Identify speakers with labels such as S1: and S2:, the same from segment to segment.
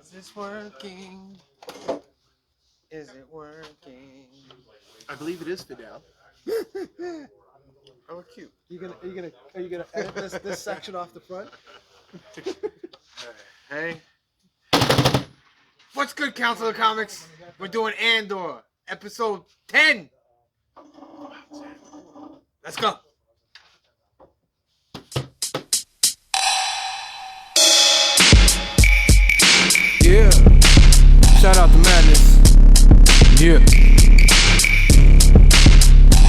S1: Is this working? Is it working?
S2: I believe it is Fidel.
S1: Oh, cute.
S3: Are you gonna edit this section off the front?
S1: Hey. What's good, Council of Comics? We're doing Andor, episode 10. Let's go.
S4: Yeah. Shout out to Madness. Yeah.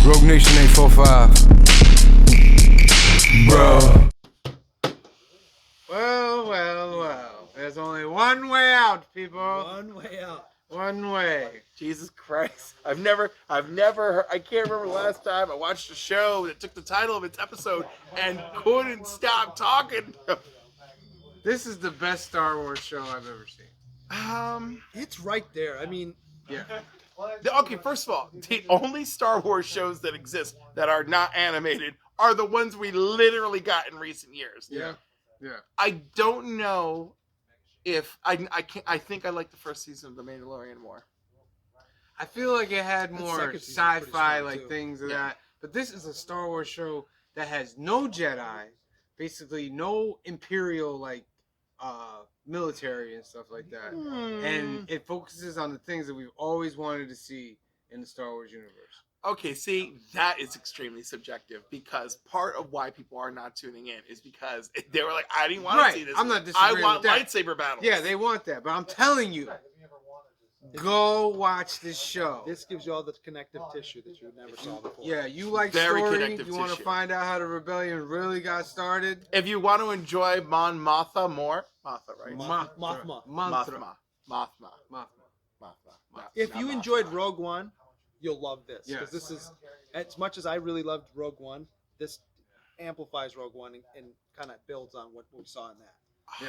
S4: Rogue Nation 845. Bro.
S1: Well. There's only one way out, people.
S3: One way out.
S1: One way.
S2: Jesus Christ. I can't remember the last time I watched a show that took the title of its episode and couldn't stop talking.
S1: This is the best Star Wars show I've ever seen.
S3: It's right there. I mean,
S1: Yeah.
S2: Okay, first of all, the only Star Wars shows that exist that are not animated are the ones we literally got in recent years.
S1: Yeah.
S2: I don't know if I think I like the first season of The Mandalorian more.
S1: I feel like it had
S3: That
S1: more
S3: second season's pretty
S1: sci-fi
S3: strong,
S1: like
S3: too.
S1: things of
S2: Yeah.
S1: that. But this is a Star Wars show that has no Jedi, basically no Imperial like military and stuff like that. And it focuses on the things that we've always wanted to see in the Star Wars universe.
S2: Okay, see, that is extremely subjective because part of why people are not tuning in is because they were like, I didn't want
S1: Right,
S2: to see this.
S1: I'm not
S2: I
S1: disagreeing
S2: want
S1: with that.
S2: lightsaber battles.
S1: Yeah, they want that, but I'm telling you, go watch this show.
S3: this gives you all the connective tissue that you never saw before.
S1: Yeah, you like
S2: Very
S1: story,
S2: connective
S1: you want to
S2: tissue.
S1: find out how the rebellion really got started.
S2: If you want to enjoy Mon Mothma more, Mothma, right?
S3: Mothma.
S1: Mantra.
S2: Mothma.
S3: If you enjoyed Rogue One, you'll love this.
S1: Yes.
S3: Because this is, as much as I really loved Rogue One, this amplifies Rogue One and kind of builds on what we saw in that.
S1: Yeah.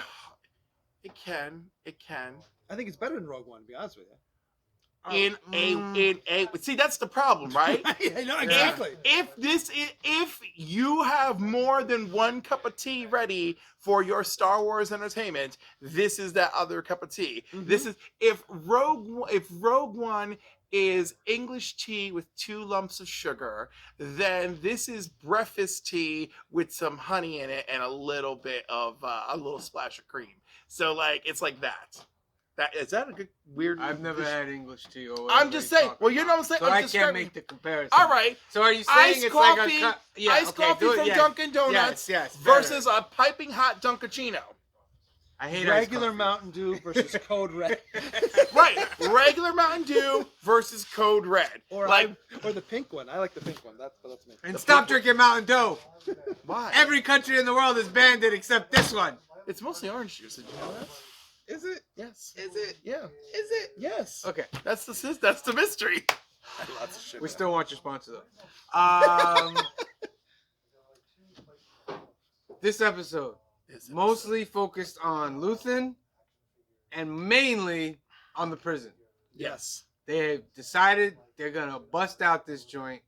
S2: It can.
S3: I think it's better than Rogue One, to be honest with you.
S2: In a see, that's the problem, right?
S3: I know, exactly.
S2: If you have more than one cup of tea ready for your Star Wars entertainment, this is that other cup of tea.
S3: Mhm.
S2: This is if Rogue One is English tea with 2 lumps of sugar, then this is breakfast tea with some honey in it and a little bit of a little splash of cream. So like it's like that. Is that a good weird?
S1: I've never had English tea or whatever.
S2: I'm just saying. Well, you know what I'm saying.
S1: So
S2: I'm
S1: I
S2: just
S1: can't
S2: describing-
S1: make the comparison.
S2: All right.
S1: So are you saying
S2: Iced
S1: it's
S2: coffee,
S1: like a
S2: iced coffee from Dunkin' Donuts
S1: Yes,
S2: versus a piping hot Dunkachino.
S1: I hate
S3: Regular
S1: iced coffee.
S3: Mountain Dew versus Code Red.
S2: Right. Regular Mountain Dew versus Code Red.
S3: Or the pink one. I like the pink one. That's me.
S1: And stop drinking Mountain Dew.
S2: Why?
S1: Every country in the world has banned it except this one.
S2: It's mostly orange juice. Did you know that?
S1: Is it?
S2: Yes.
S1: Is it?
S2: Yeah.
S1: Is it?
S2: Yes.
S1: Okay.
S2: That's the mystery. Lots of shit.
S1: We still want your sponsor though. This episode mostly focused on Luthen and mainly on the prison.
S2: Yes.
S1: They decided they're gonna bust out this joint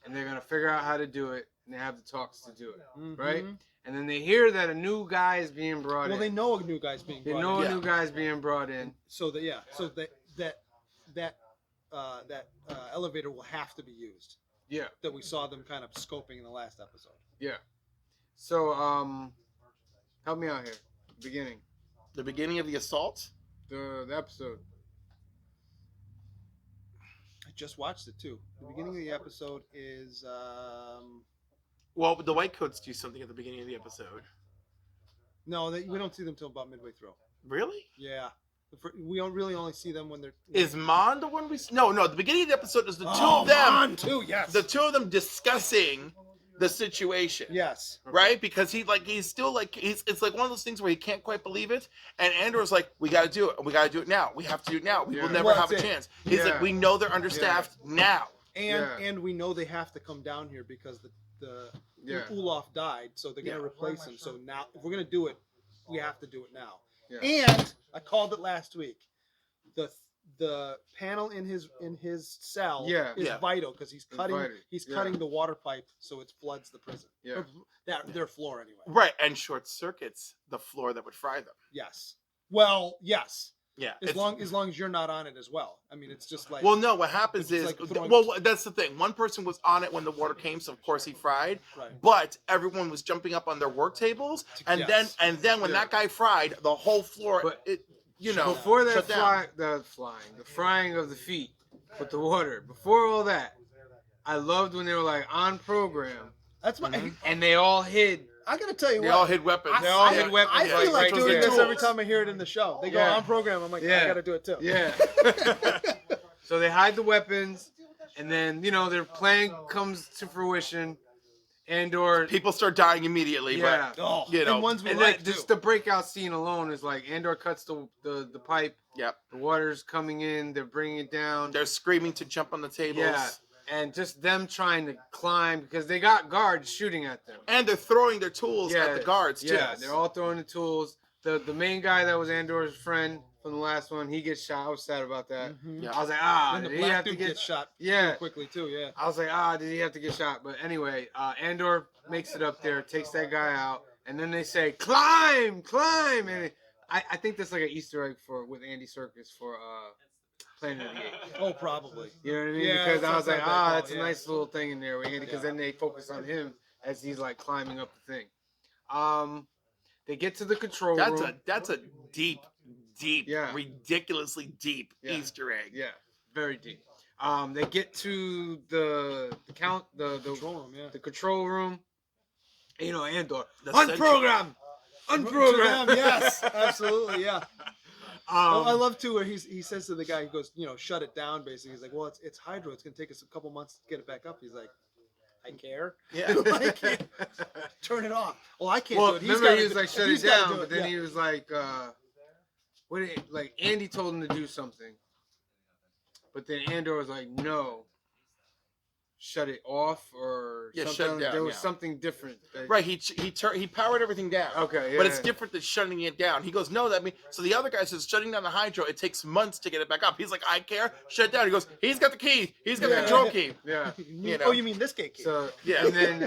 S1: and they're gonna figure out how to do it, and they have the talks to do it, right? And then they hear that a new guy is being brought
S3: Well,
S1: in.
S3: they know a new guy's being
S1: They
S3: brought
S1: know
S3: in.
S1: a new guy's being brought in.
S3: So that elevator will have to be used.
S1: Yeah,
S3: That we saw them kind of scoping in the last episode.
S1: yeah. So, help me out here. Beginning.
S2: The beginning of the assault.
S1: The episode.
S3: I just watched it too. The beginning of the episode is
S2: Well, the white coats do something at the beginning of the episode.
S3: no, we don't see them till about midway through.
S2: Really?
S3: Yeah, we don't really only see them when they're.
S2: Is Mon the one we? No. The beginning of the episode is the two of them.
S3: Mon too, yes.
S2: The two of them discussing the situation.
S3: Yes.
S2: Right? Because it's like one of those things where he can't quite believe it. And Andor's like, we got to do it. We got to do it now. We have to do it now. We will
S1: Yeah.
S2: never
S3: Well,
S2: have a
S3: that's it.
S2: chance. He's like, we know they're understaffed now.
S3: And we know they have to come down here because the Olaf died, so they're gonna replace him. So now, if we're gonna do it, we have to do it now.
S1: Yeah.
S3: And I called it last week. The panel in his cell is vital because he's cutting the water pipe so it floods the prison.
S1: Yeah.
S3: Their floor anyway.
S2: Right. And short circuits the floor that would fry them.
S3: Yes. Well, yes.
S2: Yeah.
S3: As long as you're not on it as well. I mean, it's just like.
S2: Well, no. What happens is,
S3: like throwing-
S2: well, that's the thing. One person was on it when the water came, so of course he fried.
S3: Right.
S2: But everyone was jumping up on their work tables, and
S3: Yes.
S2: then when that guy fried, the whole floor,
S1: But-
S2: shut
S1: before that
S2: down.
S1: the frying of the feet with the water. Before all that, I loved when they were like on program
S3: That's my.
S1: and they all hid.
S3: I gotta tell you
S2: They
S3: what.
S2: all hid weapons.
S1: They all hid weapons.
S3: I feel like
S1: right
S3: doing
S1: there.
S3: this every time I hear it in the show. They go
S1: Yeah.
S3: on program. I'm like,
S1: Yeah.
S3: I gotta do it too.
S1: Yeah. So they hide the weapons, and then their plan comes to fruition. Andor.
S2: People start dying immediately.
S1: Yeah.
S3: Oh,
S2: You know,
S3: and ones we
S1: And
S3: like
S1: just
S3: too.
S1: the breakout scene alone is like Andor cuts the pipe.
S2: Yep.
S1: The water's coming in. They're bringing it down.
S2: They're screaming to jump on the tables.
S1: Yeah. And just them trying to climb because they got guards shooting at them.
S2: And they're throwing their tools at the guards too.
S1: Yeah, they're all throwing the tools. The main guy that was Andor's friend from the last one, he gets shot. I was sad about that.
S2: Yeah.
S1: I was like,
S3: And the
S1: did he
S3: black
S1: have to
S3: dude
S1: get
S3: gets shot
S1: Yeah.
S3: quickly too. Yeah.
S1: I was like, did he have to get shot? But anyway, Andor makes it up there, takes that guy out, and then they say, climb, and I think that's like an Easter egg with Andy Serkis for Planet of the Apes.
S3: Oh, probably.
S1: You know what I mean?
S3: Yeah,
S1: Because I was
S3: that's
S1: like,
S3: not bad
S1: that's a
S3: call,
S1: nice little thing in there with Andy. Because then they focus on him as he's like climbing up the thing. They get to the control room.
S2: That's a deep,
S1: Yeah.
S2: ridiculously deep
S1: Yeah.
S2: Easter egg.
S1: Yeah, very deep. They get to the
S3: Control room. Yeah.
S1: the control room. Andor.
S2: The
S1: Unprogram!
S3: To
S1: Unprogram!
S3: them, yes, absolutely, yeah. I love too where he says to the guy, he goes, shut it down. Basically, he's like, well, it's hydro. It's gonna take us a couple months to get it back up. He's like, I care.
S2: Yeah.
S3: I can't turn it off. Well, I can't
S1: Well,
S3: do it.
S1: remember he was like, shut it
S3: he's gotta
S1: down,
S3: do
S1: but then he was like, Andy told him to do something. But then Andor was like, no. Shut it off or
S2: Yeah,
S1: something.
S2: shut it down,
S1: There was
S2: yeah.
S1: something different.
S2: Right, he powered everything down.
S1: Okay,
S2: But it's
S1: yeah.
S2: different than shutting it down. He goes, no, so the other guy says shutting down the hydro, it takes months to get it back up. He's like, I care, shut it down. He goes, he's got the key, he's got the
S3: Yeah.
S2: control key.
S1: Yeah.
S2: You know.
S3: Oh, you mean this gate key?
S1: So
S2: Yeah.
S1: and then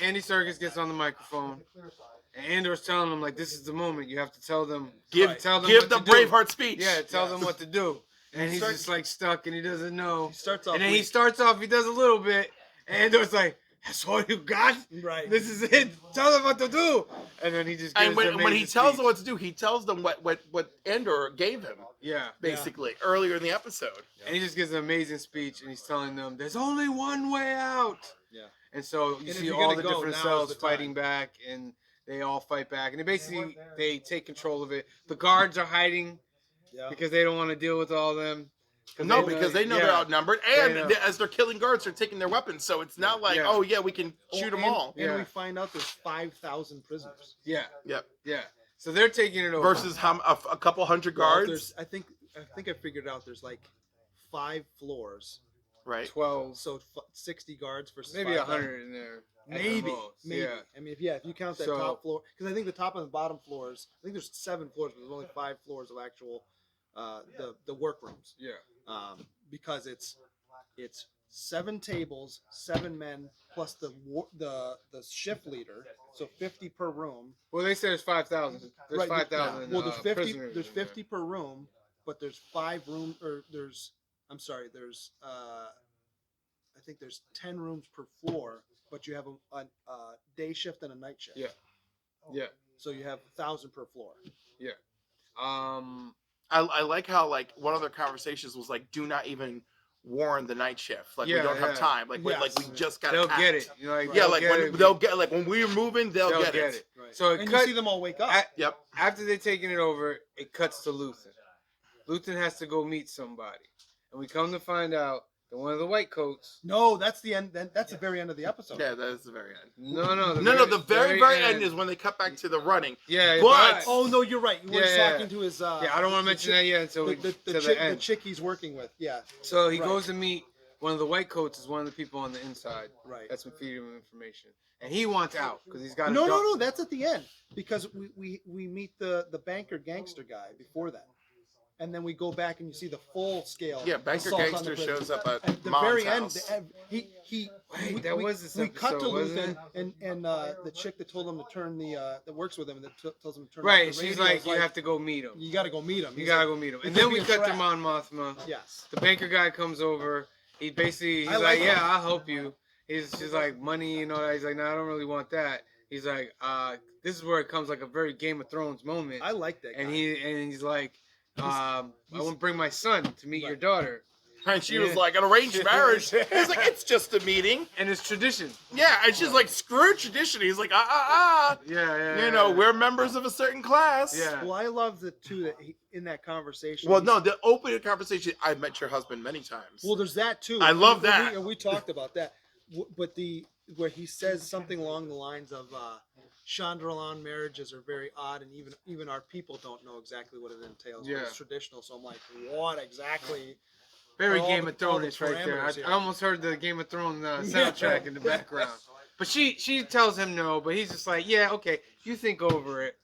S1: Andy Serkis gets on the microphone, and Andor's telling him like, "This is the moment. You have to tell them. Tell them
S2: Give
S1: what
S2: the
S1: to do."
S2: Braveheart speech.
S1: Yeah, tell them what to do. And he's just like stuck, and he doesn't know.
S3: He starts off
S1: and then he
S3: weak.
S1: starts off. He does a little bit, and Andor's like, "That's all you got.
S3: Right.
S1: This is it. Tell them what to do." And then he just gives
S2: And when he
S1: amazing
S2: tells them
S1: speech.
S2: what to do, he tells them what Andor gave him,
S1: Yeah.
S2: basically, earlier in the episode.
S1: And he just gives an amazing speech, and he's telling them, "There's only one way out."
S3: Yeah.
S1: And so you
S3: And if
S1: see
S3: you're
S1: all
S3: gonna
S1: the
S3: go,
S1: different
S3: now is
S1: cells
S3: the time.
S1: fighting back, and they all fight back, and they take control of it. The guards are hiding
S3: Yeah.
S1: because they don't want to deal with all of them.
S2: No, because they know
S1: yeah.
S2: they're outnumbered,
S1: They
S2: and
S1: know.
S2: as they're killing guards, they're taking their weapons. So it's not like,
S1: Yeah.
S2: oh yeah, we can shoot them
S3: and,
S2: all.
S3: And
S1: Yeah.
S3: we find out there's 5,000 prisoners.
S1: Yeah,
S2: Yep.
S1: yeah. So they're taking it over.
S2: Versus a couple hundred
S3: Well,
S2: guards,
S3: there's- I think I figured out there's like 5 floors.
S2: right?
S1: 12,
S3: So 60 guards versus
S1: maybe
S3: 5,000.
S1: 100 in there. at the
S3: Maybe.
S1: most.
S3: Maybe.
S1: Yeah.
S3: I mean, if you count that
S1: So-
S3: top floor, because I think the top and the bottom floors, I think there's 7 floors, but there's only 5 floors of actual the workrooms.
S1: Yeah.
S3: Because it's 7 tables, 7 men plus the shift leader, so 50 per room.
S1: Well, they said it's 5,000. There's
S3: Right,
S1: 5,000.
S3: Well, there's 50.
S1: prisoners
S3: There's
S1: in there.
S3: 50 per room, but there's 5 room, or there's. I'm sorry. There's. I think there's 10 rooms per floor, but you have a day shift and a night shift.
S1: Yeah. Yeah.
S3: So you have 1,000 per floor.
S1: Yeah.
S2: I like how like one of their conversations was like, do not even warn the night shift. Like we
S1: Yeah,
S2: don't have
S1: yeah.
S2: time. Like
S3: Yes.
S2: we just got.
S1: They'll get it. You know, like,
S2: Yeah,
S1: they'll
S2: like
S1: get
S2: when
S1: it.
S2: they'll get like when we're moving, they'll
S1: They'll
S2: get it.
S3: Right.
S1: So it
S3: and
S1: cut,
S3: you see them all wake up.
S2: Yep.
S1: after they're taking it over, it cuts to Luthen. Luthen has to go meet somebody, and we come to find out that one of the white coats.
S3: No, that's the end. That's the very end of the episode.
S2: Yeah, that is the very end.
S1: No,
S2: The very end is when they cut back to the running.
S1: Yeah,
S2: But-
S3: Oh no, you're right. You were
S1: Yeah,
S3: talking to his.
S1: yeah, I don't want to mention that yet until we
S3: The
S1: to the
S3: chick, the
S1: end.
S3: chick he's working with. Yeah.
S1: So he
S3: Right.
S1: goes to meet one of the white coats. Is one of the people on the inside.
S3: Right.
S1: That's been feeding him information, and he wants out because he's got.
S3: No. That's at the end because we meet the banker gangster guy before that, and then we go back and you see the full scale.
S2: Yeah, Banker
S3: assault on the
S2: Gangster
S3: prison.
S2: shows up at
S3: At the
S2: Mom's
S3: very
S2: house.
S3: end,
S1: That was this
S3: we cut to
S1: episode, wasn't
S3: Luthen and the chick that told him to turn that works with him and that tells him to turn
S1: Right,
S3: off the
S1: she's
S3: radio
S1: like,
S3: is
S1: you have to go meet him.
S3: you got to go meet him.
S1: You
S3: He's
S1: gotta
S3: like,
S1: go meet him.
S3: it
S1: And
S3: could
S1: then
S3: be
S1: we
S3: a
S1: cut to
S3: trap.
S1: Mon Mothma.
S3: Yes.
S1: The banker guy comes over. He's
S3: I
S1: like,
S3: like him.
S1: yeah, I'll help you. She's like, money and all that. He's like, no, I don't really want that. He's like, this is where it comes like a very Game of Thrones moment.
S3: I like that guy.
S1: And he's like, I want to bring my son to meet your
S3: Right.
S1: daughter.
S2: And she was
S1: Yeah.
S2: like, an arranged marriage. He's like, it's just a meeting.
S1: And it's tradition.
S2: Yeah, and she's like, screw tradition. He's like,
S1: Yeah.
S2: You know, we're members of a certain class.
S1: Yeah.
S3: Well, I love the two that in that conversation.
S2: Well, no, the opening conversation, I've met your husband many times.
S3: Well, there's that too.
S2: I love that.
S3: We talked about that, but where he says something along the lines of Chandrilan marriages are very odd, and even our people don't know exactly what it entails. But
S1: Yeah.
S3: it's traditional. So I'm like, what exactly?
S1: Very
S3: all
S1: Game
S3: the-
S1: of
S3: all the
S1: Thrones right there.
S3: parameters here.
S1: I almost heard the Game of Thrones soundtrack in the background. But she tells him no, but he's just like, yeah, okay, you think over it.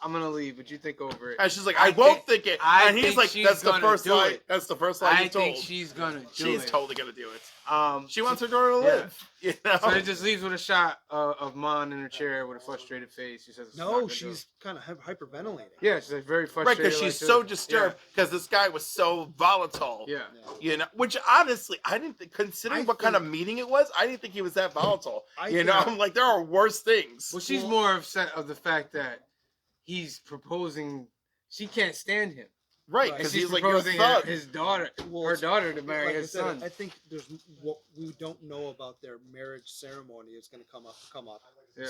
S1: I'm gonna leave, but you think over it.
S2: And she's like, I won't think it.
S1: I
S2: And he's
S1: think
S2: like,
S1: she's
S2: that's the
S1: gonna
S2: first
S1: do
S2: line.
S1: it.
S2: That's the first line
S1: I
S2: he's told.
S1: think she's gonna do
S2: She's
S1: it.
S2: totally gonna do it. She wants her daughter to
S1: yeah.
S2: live. You know?
S1: So it just leaves with a shot of Mon in her chair with a frustrated face. She says,
S3: No, she's kind of hyperventilating.
S1: yeah, she's like very
S2: Right,
S1: frustrated.
S2: because she's so disturbed because this guy was so volatile.
S1: Yeah.
S2: You know, which honestly, I didn't think, considering what kind of meeting it was, I didn't think he was that volatile. You know, I'm like, there are worse things.
S1: Well, she's more upset of the fact that he's proposing. She can't stand him.
S2: Right,
S1: And
S2: because
S1: she's
S2: he's like, you're a
S1: proposing
S2: thug.
S1: his daughter,
S3: Well,
S1: her daughter, to marry
S3: Like I
S1: his
S3: said,
S1: son.
S3: I think there's what we don't know about their marriage ceremony is going to come up.
S1: Yeah.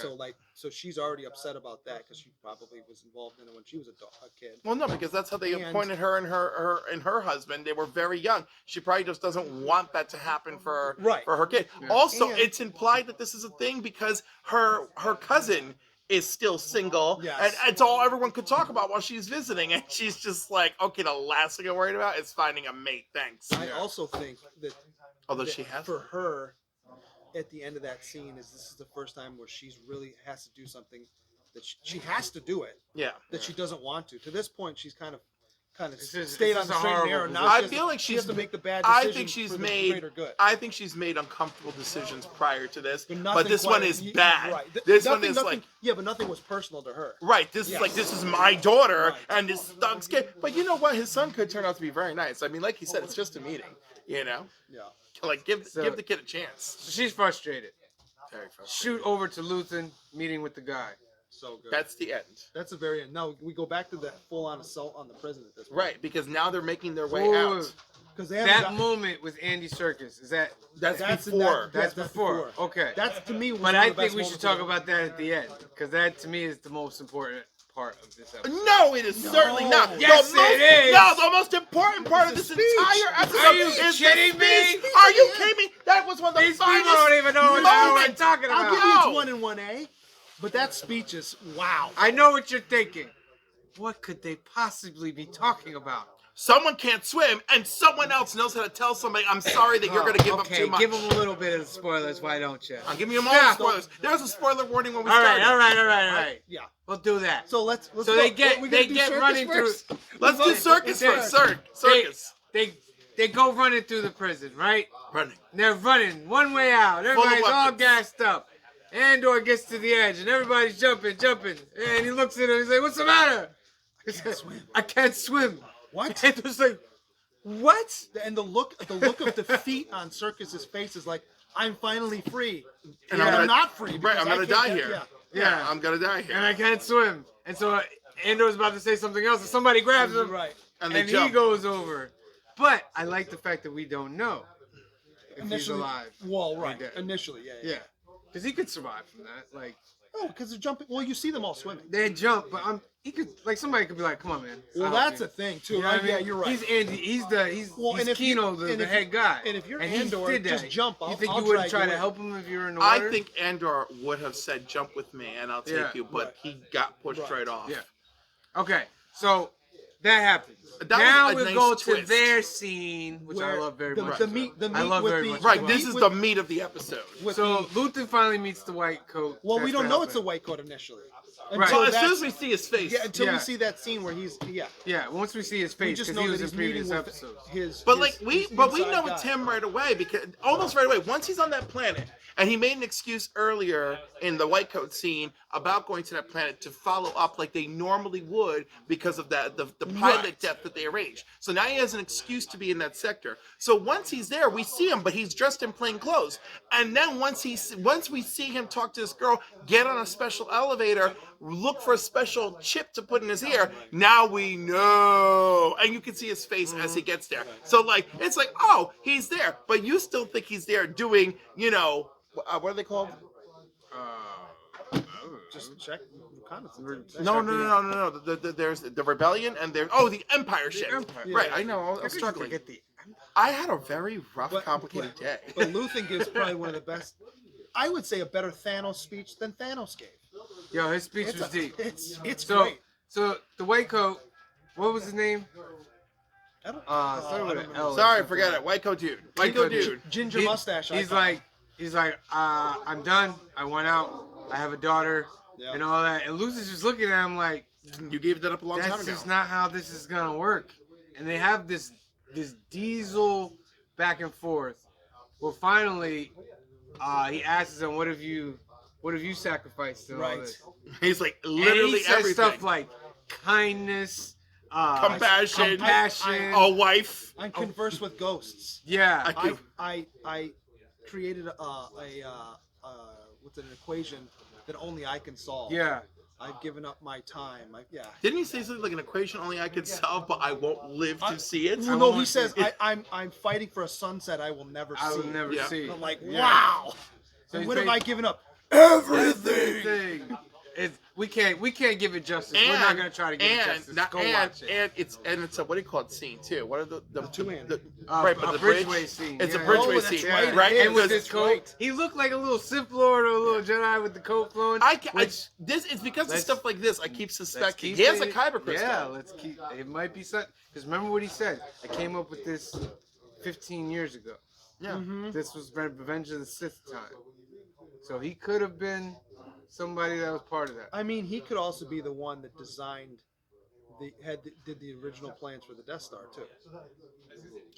S3: So she's already upset about that because she probably was involved in it when she was a kid.
S2: Well, no, because that's how they
S3: And-
S2: appointed her and her husband. They were very young. She probably just doesn't want that to happen for her kid.
S1: Yeah.
S2: Also,
S3: And-
S2: it's implied that this is a thing because her cousin is still single,
S3: Yes.
S2: and it's all everyone could talk about while she's visiting, and she's just like, okay, the last thing I'm worried about is finding a mate. Thanks.
S3: I also think that
S2: Although
S3: that
S2: she has
S3: for her at the end of that scene this is the first time where she's really has to do something that she has to do it
S2: yeah.
S3: that she doesn't want to. To this point, she's kind of
S1: It's just-
S3: stayed
S1: it's
S3: on the
S1: just a
S3: straight and
S1: horrible
S3: narrow. Now
S1: position.
S2: I
S3: she has
S2: feel like
S3: she has
S2: she's-
S3: to make the bad
S2: I
S3: decision
S2: think she's
S3: for the
S2: made.
S3: greater good.
S2: I think she's made uncomfortable decisions prior to this, but
S3: nothing
S2: this one
S3: quite-
S2: is bad.
S3: Right.
S2: This
S3: Nothing-
S2: one is
S3: nothing-
S2: like.
S3: yeah, but nothing was personal to her.
S2: Right, this
S3: Yeah.
S2: is like, this is my daughter,
S3: Right.
S2: and this thug's kid. But you know what? His son could turn out to be very nice. I mean, like he said, it's just a meeting. You know,
S3: Yeah.
S2: like give
S1: So-
S2: the kid a chance.
S1: So she's frustrated.
S2: Very frustrating.
S1: Shoot over to Luthen, meeting with the guy.
S3: So good.
S2: That's the end.
S3: That's the very end. Now we go back to that full-on assault on the prison at this point.
S2: Right, because now they're making their way
S1: Ooh,
S2: out.
S3: Because they haven't
S1: that
S3: got-
S1: moment with Andy Serkis, is that
S2: That's
S3: that's
S2: before.
S3: that-
S1: that's before? Okay.
S3: That's to me. Was
S1: But
S3: one
S1: I
S3: of the
S1: think
S3: best
S1: we should
S3: moments
S1: talk
S3: of
S1: about that at the end, because that to me is the most important part of this episode.
S2: No, it is certainly not.
S1: Yes,
S2: the most,
S1: it is.
S2: No, the most important part of this
S3: It's the speech.
S2: entire episode
S1: Are you
S2: is
S1: kidding
S2: the speech.
S1: me?
S2: Are you kidding me? That was one of the
S1: These people
S2: finest
S1: don't even know what the hell I'm
S2: moments.
S1: talking
S3: I'll
S1: about.
S3: give you
S2: No.
S3: it's 1 and 1A, but that speech is wow.
S1: I know what you're thinking. What could they possibly be talking about?
S2: Someone can't swim, and someone else knows how to tell somebody, I'm sorry that you're going to give up
S1: okay,
S2: too much.
S1: give them a little bit of the spoilers, why don't you?
S2: I'll give you all
S1: Yeah.
S2: the spoilers. There's a spoiler warning when we
S1: All
S2: started.
S1: right, all right.
S3: Yeah.
S1: We'll do that.
S3: So let's
S1: So
S3: go.
S1: they get
S3: We gotta
S1: they
S3: do
S1: get
S3: circus
S1: running
S3: first?
S1: through.
S2: Let's do circus
S1: They-
S2: first. Circus.
S1: They go running through the prison, right?
S2: Running.
S1: And they're running one way out. Everybody's all
S2: weapons.
S1: gassed up. Andor gets to the edge, and everybody's jumping. And he looks at him. He's like, "What's the matter?" He said, "I can't swim."
S3: What?
S1: And was like, "What?"
S3: And the look of defeat on Circus's face is like, I'm finally free, and
S2: I'm
S3: I'm
S2: gonna-
S3: not free.
S2: Right,
S3: because
S2: I'm
S3: I
S2: gonna
S3: can't
S2: die
S3: get-
S2: here.
S3: Yeah.
S1: Yeah.
S2: I'm going to die here.
S1: And I can't swim. And so Andor's about to say something else, and somebody grabs him,
S3: Right.
S2: And they
S1: and
S2: jump.
S1: he goes over. But I like the fact that we don't know if he's
S3: Initially,
S1: alive.
S3: well, right.
S1: dead.
S3: Initially, yeah.
S1: Yeah, because he could survive from that. Like
S3: Oh, because they're jumping. Well, you see them all swimming.
S1: they jump, but he could like somebody could be like, "Come on, man."
S3: Well,
S1: I'll
S3: that's
S1: help
S3: a thing too,
S1: you. You know
S3: right?
S1: what I mean?
S3: Yeah, you're right.
S1: He's Andy. He's
S3: Well, and if you-
S1: Kino,
S3: and
S1: the
S3: if-
S1: head guy.
S3: and if you're
S1: he
S3: Andor,
S1: did that.
S3: just jump.
S1: You
S3: I'll-
S1: think
S3: I'll
S1: you wouldn't
S3: drag
S1: try
S3: you
S1: to
S3: in.
S1: help him if you were in the
S2: I
S1: water?
S2: think Andor would have said, jump with me, and I'll take
S1: Yeah.
S2: you, but
S3: Right.
S2: he got pushed
S3: Right.
S2: right off.
S1: Yeah. Okay, so That happens.
S2: That
S1: now
S2: was a
S1: we'll
S2: nice
S1: go to
S2: twist.
S1: their scene, which I
S3: Where
S1: love very
S3: the,
S1: much.
S3: The meat, the meat
S1: I love
S3: with
S1: very
S3: the,
S1: much.
S2: Right,
S3: the
S2: this
S3: meat
S2: is
S3: with-
S2: the meat of the episode.
S3: with
S1: So
S3: the-
S1: Luthen finally meets the white coat.
S3: well, we
S1: that's
S3: don't
S1: the
S3: know it's a
S1: husband.
S3: white coat initially.
S1: Right.
S3: Until
S2: Well, as soon
S3: that's-
S2: as we see his face.
S3: yeah, until
S1: Yeah.
S3: we see that scene where he's
S1: Yeah, once we see his
S3: we
S1: face,
S3: just
S1: because
S3: know
S1: he
S3: that
S1: was in
S3: he's meeting
S1: previous
S3: with
S1: episodes.
S3: his.
S2: But
S3: his-
S2: we
S3: his
S2: know
S3: inside
S2: it's
S3: guy.
S2: him right away, because almost right away, once he's on that planet, and he made an excuse earlier in the white coat scene about going to that planet to follow up like they normally would because of that the pilot
S1: Right.
S2: death that they arranged. So now he has an excuse to be in that sector. So once he's there, we see him, but he's dressed in plain clothes. And then once we see him talk to this girl, get on a special elevator, look for a special chip to put in his ear, now we know. And you can see his face as he gets there. So like it's like, oh, he's there, but you still think he's there doing, what are they called?
S3: Just check reconnaissance.
S2: No. There's the rebellion and there's the Empire ship.
S1: Empire.
S2: Right,
S3: Yeah.
S2: I know. I was
S1: How could you
S2: struggling.
S1: forget the
S2: I had a very rough,
S3: But-
S2: complicated day.
S3: But Luthen gives probably one of the best. I would say a better Thanos speech than Thanos gave.
S1: Yo, his speech
S3: It's
S1: was deep.
S3: It's
S1: So,
S3: great.
S1: so the white coat, what was his name?
S3: I don't,
S1: Started with
S3: I
S1: an
S3: don't
S1: L.
S3: know.
S2: Sorry, forget it. White coat dude. White coat dude.
S3: Ginger
S1: He-
S3: mustache.
S1: He's
S3: icon.
S1: like, I'm done. I went out. I have a daughter,
S3: Yeah.
S1: and all that. And Lucy's just looking at him like,
S2: You gave that up a long time
S1: that's
S2: ago.
S1: just not how this is gonna work. And they have this diesel back and forth. Well, finally, he asks him, "What have you sacrificed?" And all
S3: Right.
S1: this?
S2: He's like
S1: And
S2: literally
S1: he says
S2: everything.
S1: stuff like kindness,
S2: Compassion.
S1: compassion.
S2: A wife.
S3: I converse with ghosts.
S1: Yeah,
S3: I created what's an equation that only I can solve.
S1: yeah.
S3: I've given up my time.
S2: Didn't he say something like an equation only I could solve, but I won't live to see it?
S3: Well, no, he says I'm fighting for a sunset I will never
S1: I
S3: see.
S1: will never
S2: Yeah.
S1: see.
S3: I'm like,
S1: Yeah.
S3: wow.
S1: So
S3: And
S1: he's
S3: what have
S1: ba-
S3: I given up?
S1: Everything. We can't give it justice. We're not gonna try to give it justice. Go watch it.
S2: And it's a what do you call it scene too? What are the
S3: two-man.
S2: right, but
S1: a
S2: the bridge
S1: bridgeway scene.
S2: It's
S1: yeah.
S2: a bridgeway
S3: Oh, that's
S2: scene,
S3: right,
S2: right?
S3: it
S1: And with
S2: Because
S1: his coat, he looked like a little Sith Lord or a little Jedi with the coat flowing.
S2: this is because of
S1: let's-
S2: stuff like this. I keep
S1: Let's
S2: suspecting
S1: keep
S2: he has a
S1: it-
S2: kyber crystal.
S1: Yeah, let's keep. It might be something. Because remember what he said. I came up with this 15 years ago.
S2: Yeah.
S1: This was Revenge of the Sith time. So he could have been somebody that was part of that.
S3: I mean, he could also be the one that designed did the original plans for the Death Star too.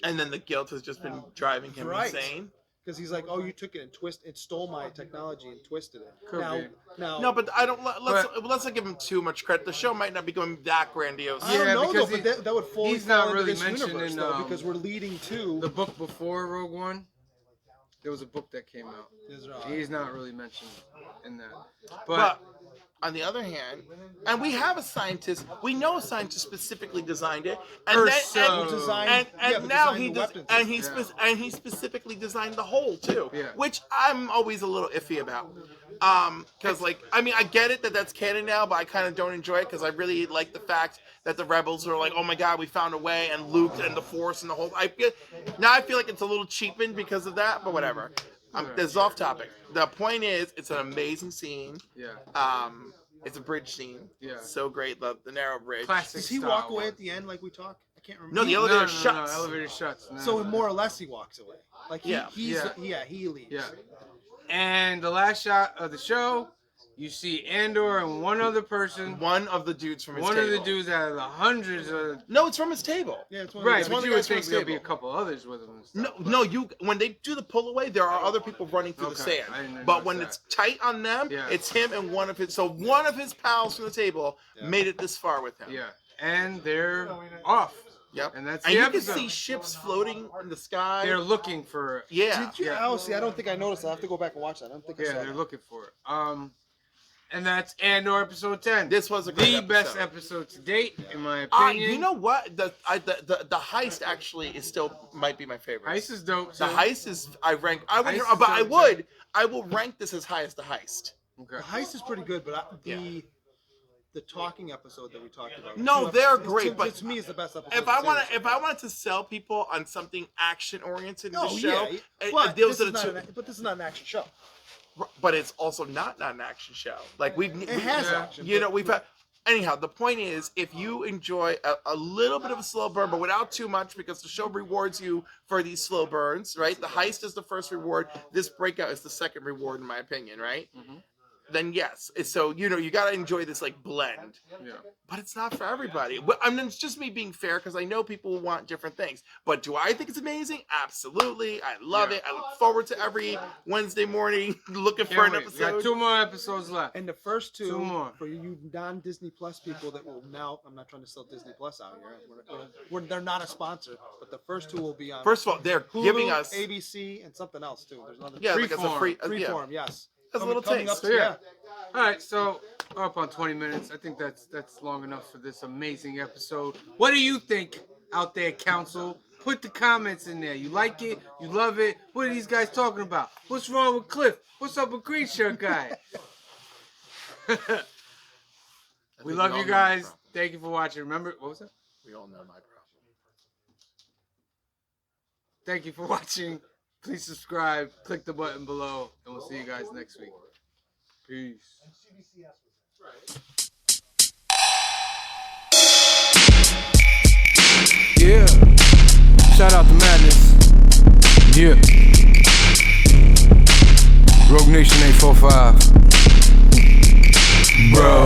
S2: And then the guilt has just been driving him
S3: Right.
S2: insane.
S3: Because he's like, oh, you took it and stole my technology and twisted it.
S1: Could
S3: now,
S1: be.
S3: now,
S2: No, but I don't. Let's not give him too much credit. The show might not be going that grandiose.
S3: I don't
S1: Yeah,
S3: know though,
S1: because
S3: but that would fully
S1: he's not
S3: fall into
S1: really
S3: this
S1: mentioned
S3: universe
S1: in,
S3: though, because we're leading to.
S1: The book before Rogue One, there was a book that came out. He's not really mentioned in that.
S2: But on the other hand, and we have a scientist. We know a scientist specifically designed it, and
S1: Urso.
S2: now he
S3: designed the
S2: does,
S3: weapons.
S2: and he specifically designed the hole too,
S1: Yeah.
S2: which I'm always a little iffy about. Because I get it that that's canon now, but I kind of don't enjoy it because I really like the fact that the rebels are like, oh my god, we found a way, and Luke and the Force and the whole. I feel like it's a little cheapened because of that, but whatever. This is off topic. The point is, it's an amazing scene.
S1: yeah,
S2: It's a bridge scene.
S1: Yeah.
S2: So great, the narrow bridge.
S1: classic.
S3: Does he
S1: Star
S3: walk away
S1: Wars.
S3: at the end like we talk? I can't remember.
S2: No, the
S1: No,
S2: elevator
S1: no,
S2: shuts.
S1: No, elevator shuts. No,
S3: So
S1: no.
S3: more or less, he walks away. Like
S2: Yeah.
S3: he leaves.
S1: Yeah. And the last shot of the show, you see Andor and one other person.
S2: One of the dudes from his
S1: One
S2: table.
S1: of the dudes out of the hundreds of.
S2: No, it's from his table.
S3: Yeah, it's one
S1: Right,
S3: Of the
S2: one
S1: but
S2: of
S1: you
S2: the
S1: would
S2: guys from
S1: think
S2: his
S1: there'll be a
S2: table.
S1: couple others with him and stuff.
S2: No, when they do the pull away, there are other people running through the
S1: Okay,
S2: sand.
S1: I didn't
S2: But
S1: notice
S2: when
S1: that.
S2: it's tight on them,
S1: Yeah.
S2: it's him and one of his. So one of his pals from the table
S3: Yeah.
S2: made it this far with him.
S1: Yeah. And they're off.
S2: Yep.
S1: And that's
S2: and
S1: the
S2: you
S1: episode.
S2: can see ships floating in the sky.
S1: They're looking for it.
S2: yeah.
S3: Did you?
S1: Yeah.
S3: Oh, see, I don't think I noticed. I have to go back and watch that. I don't think I
S1: Yeah,
S3: saw
S1: they're
S3: that.
S1: looking for it. And that's Andor episode 10.
S2: This was a great
S1: the best
S2: episode.
S1: episode to date, in my opinion.
S2: You know what? The heist actually is still might be my favorite.
S1: Heist is dope.
S2: The
S1: too.
S2: heist is I will
S1: Heist is
S2: rank this as high as the heist.
S1: Okay.
S3: The heist is pretty good, but
S2: Yeah.
S3: the talking episode that we talked about.
S2: No,
S3: two
S2: they're
S3: episodes-
S2: great,
S3: to,
S2: but
S3: to me, is the best episode.
S2: If I
S3: of the
S2: want
S3: series.
S2: if I wanted to sell people on something action oriented in the
S3: Oh,
S2: show,
S3: yeah,
S2: those
S3: this
S2: are
S3: is
S2: the two.
S3: but this is not an action show.
S2: But it's also not an action show. Like
S3: It has
S1: Yeah.
S3: action.
S2: you know,
S3: but-
S2: we've had Anyhow, the point is, if you enjoy a little bit of a slow burn, but without too much, because the show rewards you for these slow burns, right? The heist is the first reward. This breakout is the second reward, in my opinion, right? Then yes. So, you know, you got to enjoy this like blend.
S1: Yeah.
S2: But it's not for everybody. Well, I mean, it's just me being fair because I know people want different things. But do I think it's amazing? Absolutely. I love it. I look forward to every Wednesday morning looking for an
S1: Can't wait. We got
S2: episode.
S1: 2 more episodes left.
S3: And the first two,
S1: 2 more.
S3: for you non-Disney Plus people that will now, I'm not trying to sell Disney Plus out here. They're not a sponsor, but the first two will be on.
S2: First of all, they're
S3: Hulu,
S2: giving us
S3: ABC, and something else too. There's another.
S2: yeah, like it's a
S1: Freeform.
S2: free yeah.
S3: Freeform, yes.
S2: That's a little
S3: Coming
S2: taste.
S3: up,
S1: So, yeah. All right, so we're up on 20 minutes. I think that's long enough for this amazing episode. What do you think out there, council? Put the comments in there. You like it? You love it? What are these guys talking about? What's wrong with Cliff? What's up with Green Shirt Guy? We love you guys. Thank you for watching. Remember, what was that?
S2: We all know my problem.
S1: Thank you for watching. Please subscribe. Click the button below, and we'll see you guys next week. Peace.
S4: Yeah. Shout out to Madness. Yeah. Rogue Nation 845. Bro.